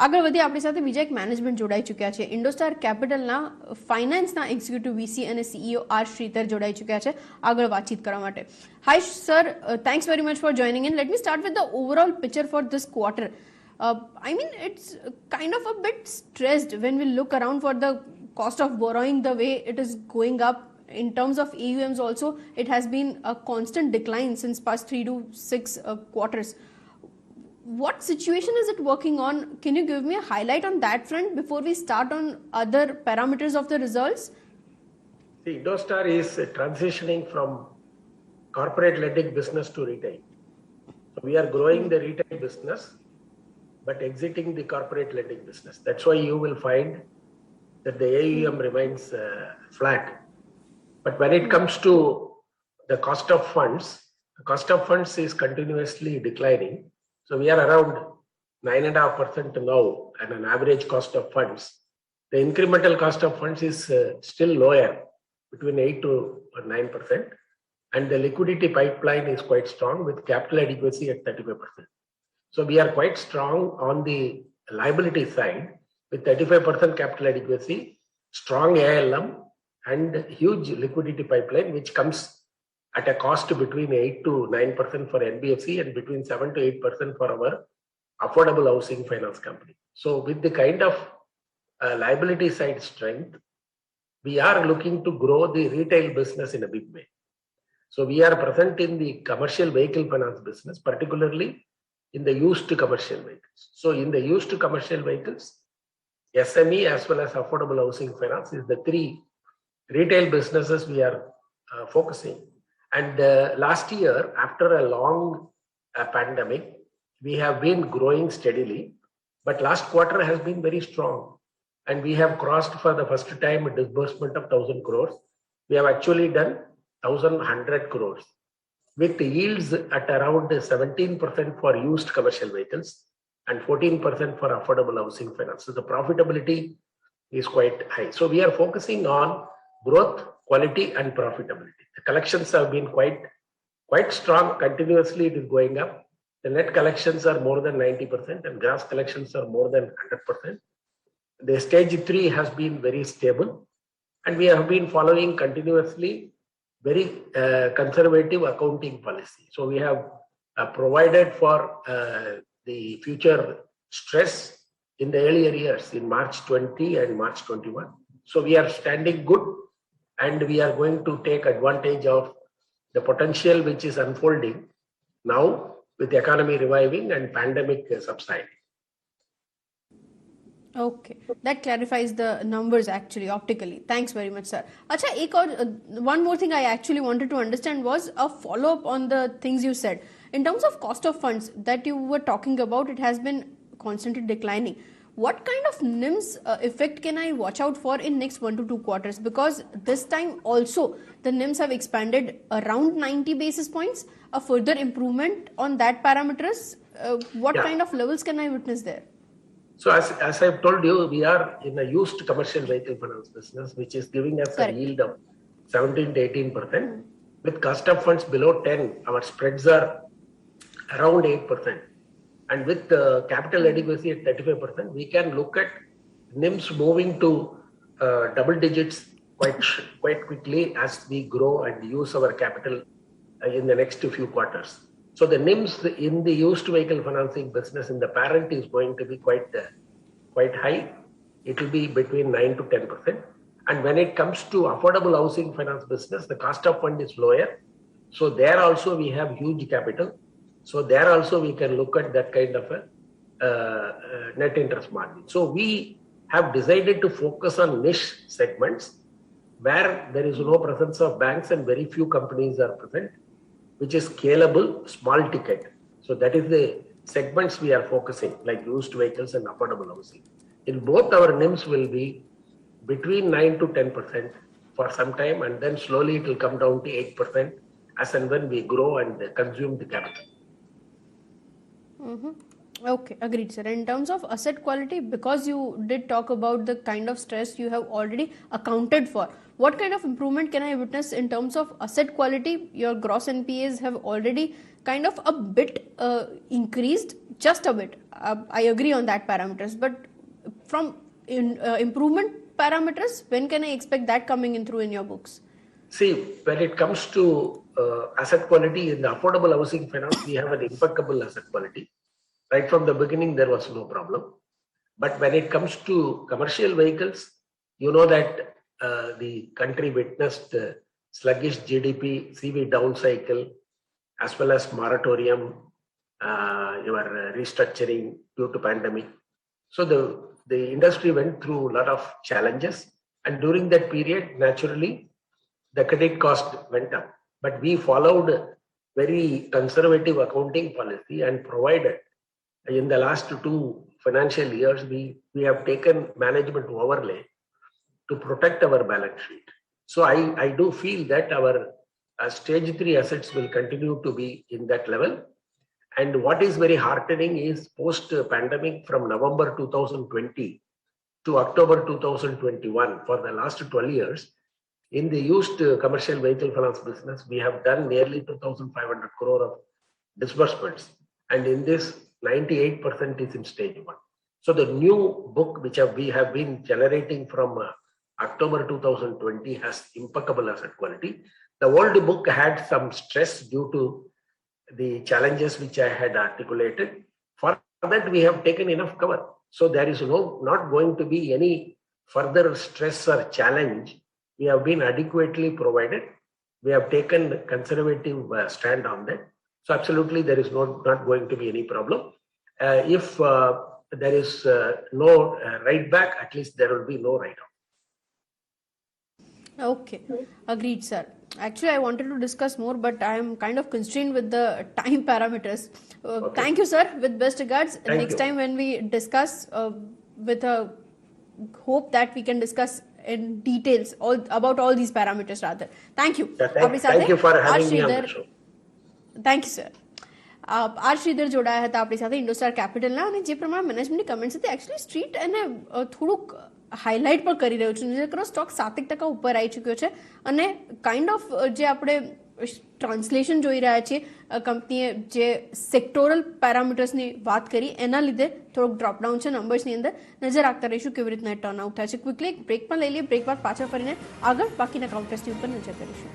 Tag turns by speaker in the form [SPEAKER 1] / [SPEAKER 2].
[SPEAKER 1] આગળ વધીએ આપણી સાથે બીજા એક મેનેજમેન્ટ જોડાઈ ચૂક્યા છે. ઇન્ડોસ્ટાર કેપિટલના ફાઇનાન્સના એક્ઝિક્યુટિવ વીસી અને સીઈઓ આર શ્રીધર જોડાઈ ચૂક્યા છે આગળ વાતચીત કરવા માટે. હાય sir, thanks very much for joining in. Let me start with the overall picture for this quarter. I mean, it's kind of a bit stressed when we look around for the cost of borrowing, the way it is going up. In terms of AUMs also, it has been a constant decline since past 3 to 6 quarters. What situation is it working on? Can you give me a highlight on that front before we start on other parameters of the results?
[SPEAKER 2] See, Indostar is transitioning from corporate lending business to retail. So we are growing the retail business, but exiting the corporate lending business. That's why you will find that the AUM remains flat. But when it comes to the cost of funds, the cost of funds is continuously declining. So we are around 9.5% now, and an average cost of funds. The incremental cost of funds is still lower, between 8 to 9%, and the liquidity pipeline is quite strong with capital adequacy at 35%. So we are quite strong on the liability side with 35% capital adequacy, strong ALM, and huge liquidity pipeline, which comes at a cost between 8 to 9% for NBFC and between 7 to 8% for our affordable housing finance company. So with the kind of liability side strength, we are looking to grow the retail business in a big way. So we are present in the commercial vehicle finance business, particularly in the used commercial vehicles. So in the used commercial vehicles, SME as well as affordable housing finance is the three retail businesses we are focusing. And last year, after a long pandemic, we have been growing steadily, but last quarter has been very strong. And we have crossed for the first time a disbursement of 1,000 crores. We have actually done 1,100 crores with the yields at around 17% for used commercial vehicles and 14% for affordable housing finance. So the profitability is quite high. So we are focusing on growth, quality, and profitability. The collections have been quite strong. Continuously, it is going up. The net collections are more than 90%, and gross collections are more than 100%. The stage 3 has been very stable, and we have been following continuously very conservative accounting policy. So we have provided for the future stress in the earlier years in March 20 and March 21. So we are standing good, and we are going to take advantage of the potential which is unfolding now with the economy reviving and pandemic subsiding.
[SPEAKER 1] Okay, that clarifies the numbers actually optically. Thanks very much, sir. Acha, one more thing I actually wanted to understand was a follow-up on the things you said. In terms of cost of funds that you were talking about, it has been constantly declining. What kind of NIMS effect can I watch out for in next 1 to 2 quarters? Because this time also the NIMS have expanded around 90 basis points. A further improvement on that parameters. What kind of levels can I witness there?
[SPEAKER 2] So as I've told you, we are in a used commercial vehicle finance business, which is giving us a yield of 17 to 18%. With cost of funds below 10, our spreads are around 8%. And with capital adequacy at 35%, we can look at NIMS moving to double digits quite quickly as we grow and use our capital in the next few quarters. So the NIMS in the used vehicle financing business in the parent is going to be quite high. It will be between 9 to 10%. And when it comes to affordable housing finance business, the cost of fund is lower. So there also we have huge capital. So there also we can look at that kind of a net interest margin. So we have decided to focus on niche segments where there is no presence of banks and very few companies are present, which is scalable, small ticket. So that is the segments we are focusing, like used vehicles and affordable housing. In both, our NIMS will be between 9 to 10% for some time, and then slowly it will come down to 8% as and when we grow and consume the capital.
[SPEAKER 1] Okay, agreed, sir. In terms of asset quality, because you did talk about the kind of stress you have already accounted for, what kind of improvement can I witness in terms of asset quality? Your gross NPAs have already kind of a bit increased, just a bit. I agree on that parameters, but from improvement parameters, when can I expect that coming in through in your books?
[SPEAKER 2] See, when it comes to asset quality in the affordable housing finance, we have an impeccable asset quality. Right from the beginning, there was no problem. But when it comes to commercial vehicles, you know that the country witnessed sluggish GDP, CV down cycle, as well as moratorium, your restructuring due to pandemic. So the industry went through a lot of challenges, and during that period, naturally, the credit cost went up. But we followed very conservative accounting policy and provided in the last 2 financial years, we have taken management overlay to protect our balance sheet. So I do feel that our stage 3 assets will continue to be in that level. And what is very heartening is post pandemic, from November 2020 to October 2021, for the last 12 years, in the used commercial vehicle finance business, we have done nearly 2,500 crore of disbursements. And in this, 98% is in stage 1. So the new book which we have been generating from October 2020 has impeccable asset quality. The old book had some stress due to the challenges which I had articulated. For that, we have taken enough cover. So there is not going to be any further stress or challenge. We have been adequately provided. We have taken conservative stand on that. So absolutely, there is not going to be any problem. If there is no write back, at least there will be no write off.
[SPEAKER 1] Okay, agreed, sir. Actually, I wanted to discuss more, but I am kind of constrained with the time parameters.
[SPEAKER 2] Okay.
[SPEAKER 1] Thank you, sir. With best regards.
[SPEAKER 2] Thank
[SPEAKER 1] Next
[SPEAKER 2] you.
[SPEAKER 1] time when we discuss, with a hope that we can discuss in details about all these parameters rather. Thank you.
[SPEAKER 2] Thank you for having me on the show.
[SPEAKER 1] Thank you sir. R Sridhar જોડાયા હતા આપણી સાથે IndoStar કેપિટલના, અને જે પ્રમાણે મેનેજમેન્ટની comments હતી, actually street એને થોડુંક હાઇલાઇટ પણ કરી રહ્યું છે. નજર કરો, સ્ટોક 7% ઉપર આવી ચૂક્યો છે, અને કાઇન્ડ ઓફ જે આપણે ટ્રાન્સલેશન જોઈ રહ્યા છીએ, કંપનીએ જે સેક્ટોરલ પેરામીટર્સની વાત કરી એના લીધે થોડુંક ડ્રોપડાઉન છે નંબર્સની અંદર. નજર રાખતા રહીશું કેવી રીતના ટર્ન આઉટ થાય છે. ક્વિકલી એક બ્રેક પણ લઈ લઈએ, બ્રેક બાદ પાછા ફરીને આગળ બાકીના કાઉન્ટર્સની ઉપર નજર કરીશું.